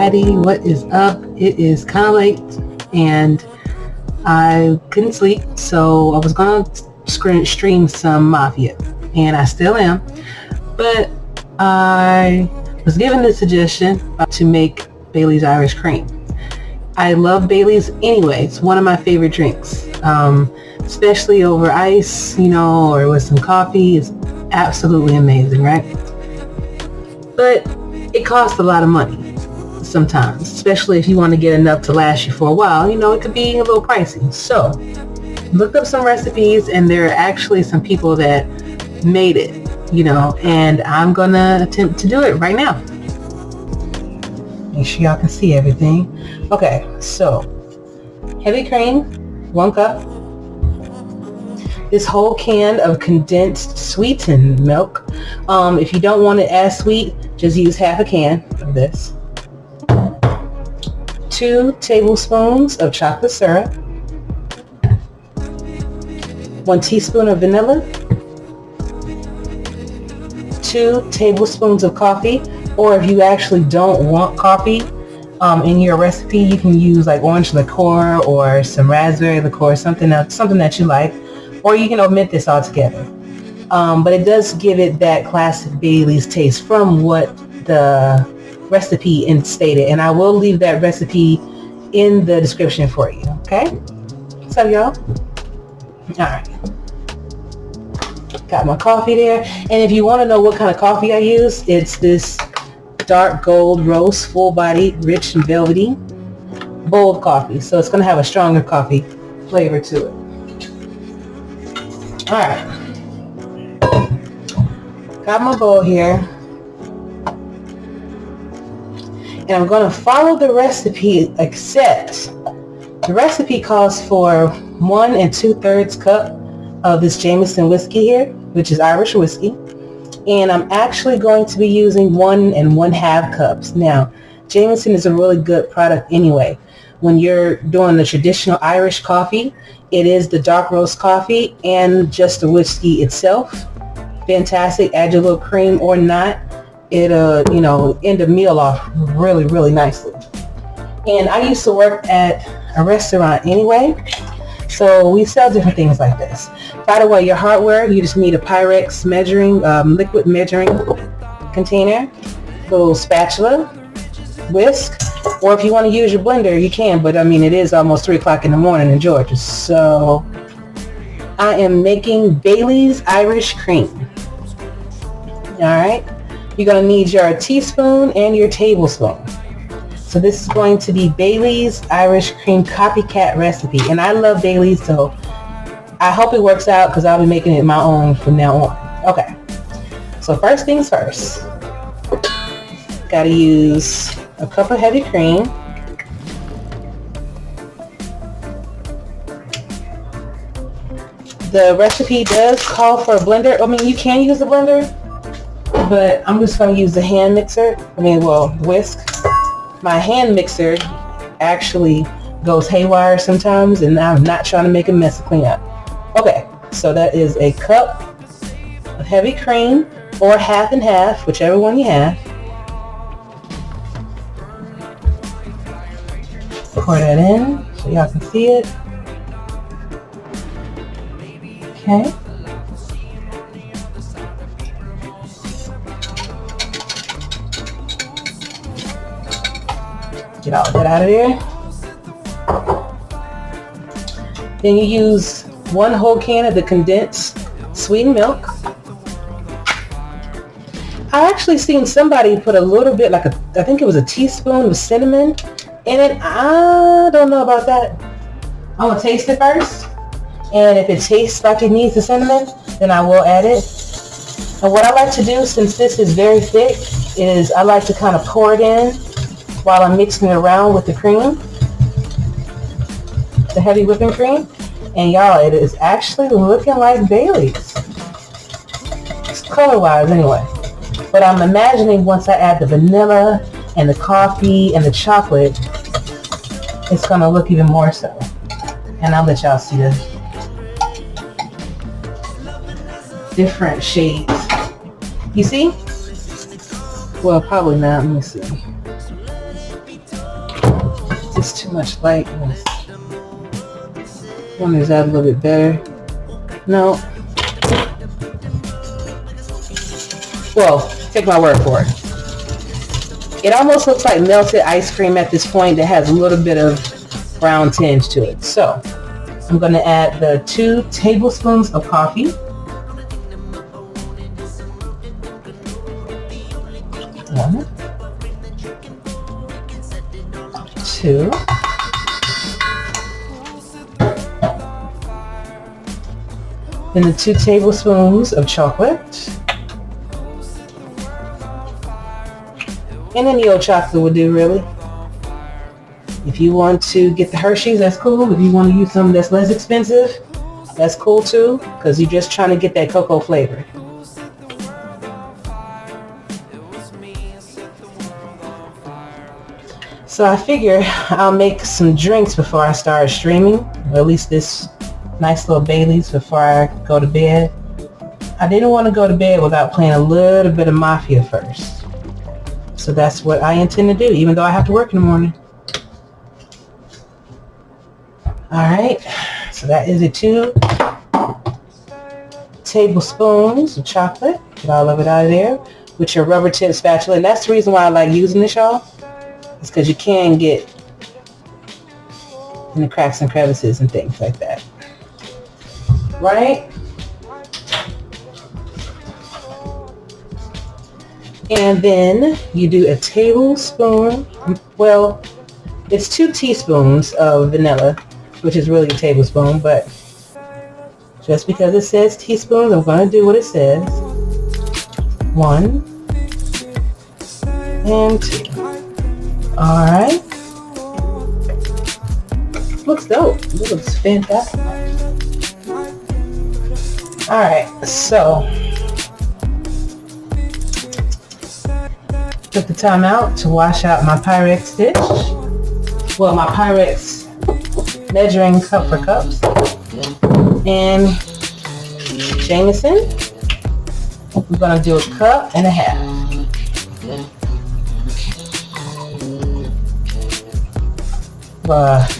everybody, what is up? It is kind of late and I couldn't sleep, so I was going to stream some Mafia, and I still am, but I was given the suggestion to make Bailey's Irish Cream. I love Bailey's anyway. It's one of my favorite drinks, especially over ice, or with some coffee. It's absolutely amazing, right? But it costs a lot of money sometimes, especially if you want to get enough to last you for a while. It could be a little pricey. So looked up some recipes, and there are actually some people that made it, and I'm going to attempt to do it right now. Make sure y'all can see everything. Okay, so heavy cream, 1 cup. This whole can of condensed sweetened milk. If you don't want it as sweet, just use half a can of this. 2 tablespoons of chocolate syrup. 1 teaspoon of vanilla. 2 tablespoons of coffee, or if you actually don't want coffee in your recipe, you can use like orange liqueur or some raspberry liqueur, something that you like, or you can omit this altogether. But it does give it that classic Bailey's taste from what the recipe stated, and I will leave that recipe in the description for you. Okay? What's up, y'all? Alright. Got my coffee there, and if you want to know what kind of coffee I use, it's this dark gold roast, full-bodied, rich and velvety, bold coffee. So it's going to have a stronger coffee flavor to it. Alright. Got my bowl here. And I'm going to follow the recipe, except the recipe calls for 1 2/3 cup of this Jameson whiskey here, which is Irish whiskey. And I'm actually going to be using 1 1/2 cups. Now, Jameson is a really good product anyway. When you're doing the traditional Irish coffee, it is the dark roast coffee and just the whiskey itself. Fantastic. Add your little cream or not. It'll, end a meal off really, really nicely. And I used to work at a restaurant anyway, so we sell different things like this. By the way, your hardware, you just need a Pyrex liquid measuring container, little spatula, whisk, or if you want to use your blender, you can, but it is almost 3 o'clock in the morning in Georgia, so I am making Bailey's Irish Cream. Alright, you're going to need your teaspoon and your tablespoon. So this is going to be Bailey's Irish Cream Copycat recipe, and I love Bailey's, so I hope it works out because I'll be making it my own from now on. Okay, so first things first, got to use a cup of heavy cream. The recipe does call for a blender. You can use a blender, but I'm just going to use the hand mixer. Whisk. My hand mixer actually goes haywire sometimes, and I'm not trying to make a mess to clean up. Okay, so that is a cup of heavy cream, or half and half, whichever one you have. Pour that in so y'all can see it. Okay. Get all that out of there. Then you use 1 whole can of the condensed sweetened milk. I actually seen somebody put a little bit, I think it was a teaspoon of cinnamon in it. I don't know about that. I'm going to taste it first. And if it tastes like it needs the cinnamon, then I will add it. And what I like to do, since this is very thick, is I like to kind of pour it in while I'm mixing it around with the cream, the heavy whipping cream. And y'all, it is actually looking like Bailey's, color-wise anyway. But I'm imagining once I add the vanilla and the coffee and the chocolate, it's going to look even more so. And I'll let y'all see the different shades. You see? Well, probably not. Let me see. too much light. One is that a little bit better. No. Well, take my word for it. It almost looks like melted ice cream at this point that has a little bit of brown tinge to it. So I'm going to add the 2 tablespoons of coffee. 1, 2. Then the 2 tablespoons of chocolate. And any old chocolate will do, really. If you want to get the Hershey's, that's cool. If you want to use something that's less expensive, that's cool too, because you're just trying to get that cocoa flavor. So I figure I'll make some drinks before I start streaming, or at least this nice little Bailey's before I go to bed. I didn't want to go to bed without playing a little bit of Mafia first. So that's what I intend to do, even though I have to work in the morning. Alright, so that is the 2 tablespoons of chocolate. Get all of it out of there with your rubber tip spatula. And that's the reason why I like using this, y'all. It's because you can get in the cracks and crevices and things like that. Right? And then you do a tablespoon, well, it's 2 teaspoons of vanilla, which is really a tablespoon, but just because it says teaspoons, I'm going to do what it says. 1 and 2. Alright. Looks dope. It looks fantastic. Alright, so took the time out to wash out my Pyrex dish. Well, my Pyrex measuring cup for cups. And Jameson. We're going to do 1.5 cups.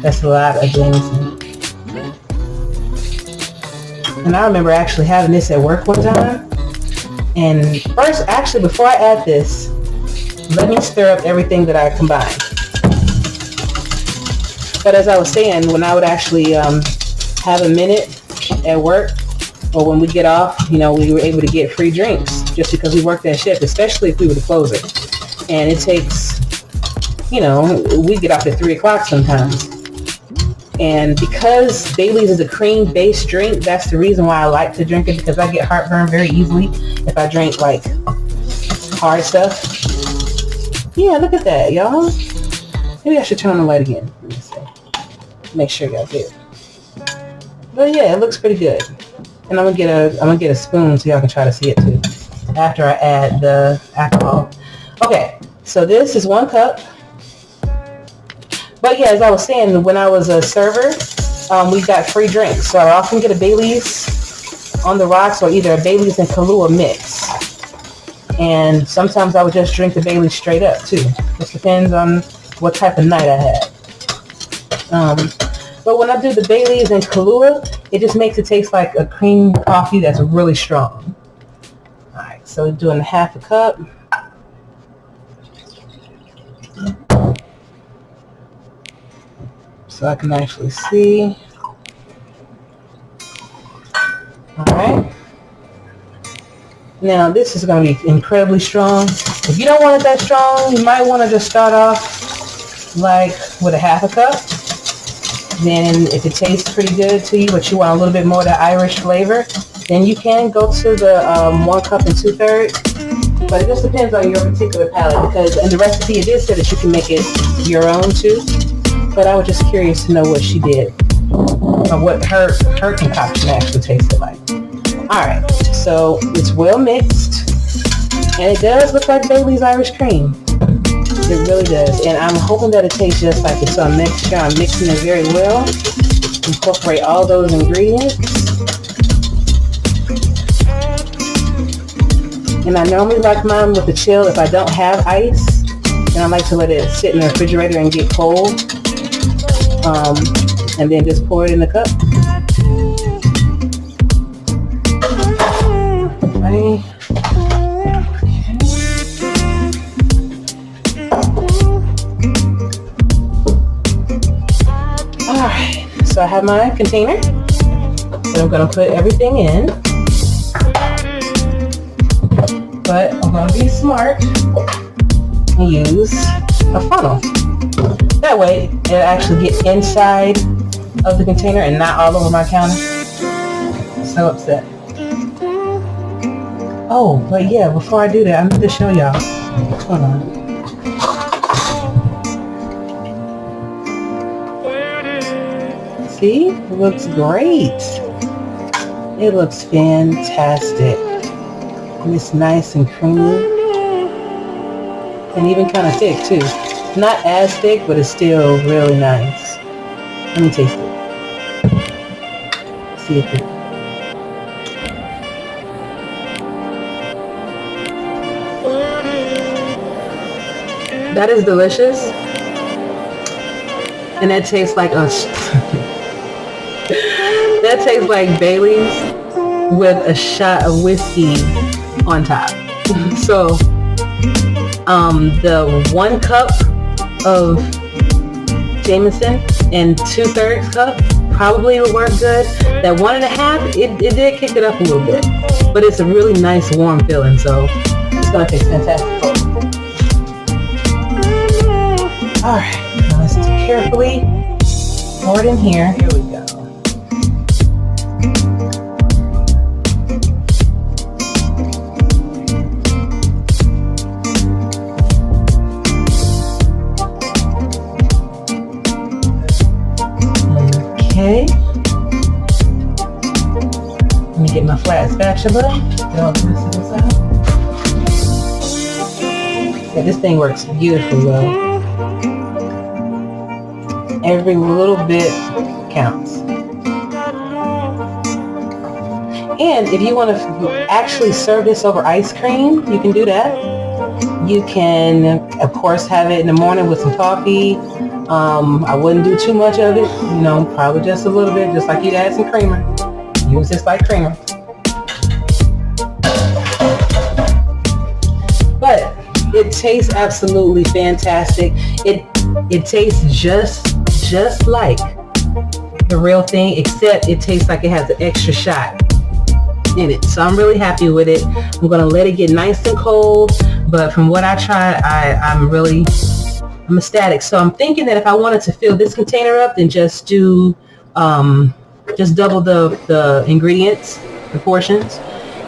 That's a lot of Jameson. And I remember actually having this at work one time. And first, actually, before I add this, let me stir up everything that I combined. But as I was saying, when I would actually have a minute at work, or when we get off, we were able to get free drinks just because we worked that shift, especially if we were the closer. And it takes, we get off at 3 o'clock sometimes. And because Bailey's is a cream-based drink, that's the reason why I like to drink it, because I get heartburn very easily if I drink, like, hard stuff. Yeah, look at that, y'all. Maybe I should turn on the light again. Let me see. Make sure y'all see it. But yeah, it looks pretty good. And I'm gonna get a spoon so y'all can try to see it too. After I add the alcohol. Okay, so this is 1 cup. But yeah, as I was saying, when I was a server, we got free drinks. So I often get a Bailey's on the rocks, or either a Bailey's and Kahlua mix. And sometimes I would just drink the Bailey's straight up too. Just depends on what type of night I had. But when I do the Bailey's and Kahlua, it just makes it taste like a cream coffee that's really strong. Alright, so we're doing 1/2 cup. So I can actually see. Alright. Now this is going to be incredibly strong. If you don't want it that strong, you might want to just start off like with 1/2 cup. Then if it tastes pretty good to you, but you want a little bit more of the Irish flavor, then you can go to the 1 cup and 2/3. But it just depends on your particular palate, because in the recipe it did say that you can make it your own too. But I was just curious to know what she did, or what her concoction actually tasted like. Alright, so it's well mixed, and it does look like Bailey's Irish cream. It really does, and I'm hoping that it tastes just like it. So I'm mixing it very well. Incorporate all those ingredients. And I normally like mine with the chill. If I don't have ice, then I like to let it sit in the refrigerator and get cold. and then just pour it in the cup. Right. Alright, so I have my container that I'm going to put everything in, but I'm going to be smart and use a funnel. That way it'll actually get inside of the container and not all over my counter. So upset. Oh, but yeah, before I do that, I need to show y'all. Hold on. See? It looks great. It looks fantastic. And it's nice and creamy. And even kind of thick too. Not as thick, but it's still really nice. Let me taste it. See if it... That is delicious. And that tastes like us. That tastes like Bailey's with a shot of whiskey on top. So, the 1 cup of Jameson and 2/3 cup probably would work good. That 1.5, it did kick it up a little bit, but it's a really nice warm feeling, so it's gonna taste fantastic. All right, now let's carefully pour it in here. Here we go. Okay. Let me get my flat spatula. Get all this out. Yeah, this thing works beautifully well. Every little bit counts. And if you want to actually serve this over ice cream, you can do that. You can, of course, have it in the morning with some coffee. I wouldn't do too much of it, you know, probably just a little bit, just like you'd add some creamer. Use this like creamer. But it tastes absolutely fantastic. It tastes just like the real thing, except it tastes like it has an extra shot in it. So I'm really happy with it. I'm gonna let it get nice and cold, but from what I tried, I'm ecstatic. So I'm thinking that if I wanted to fill this container up, then just do just double the ingredients, the portions,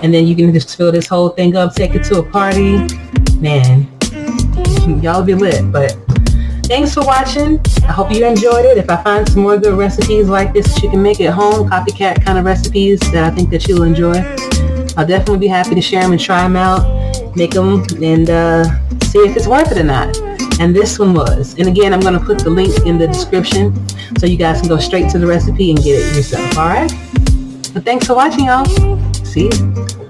and then you can just fill this whole thing up, take it to a party. Man, y'all be lit. But thanks for watching. I hope you enjoyed it. If I find some more good recipes like this that you can make at home, copycat kind of recipes that I think that you'll enjoy, I'll definitely be happy to share them and try them out, make them, and see if it's worth it or not. And this one was. And again, I'm going to put the link in the description so you guys can go straight to the recipe and get it yourself. All right? But thanks for watching, y'all. See you.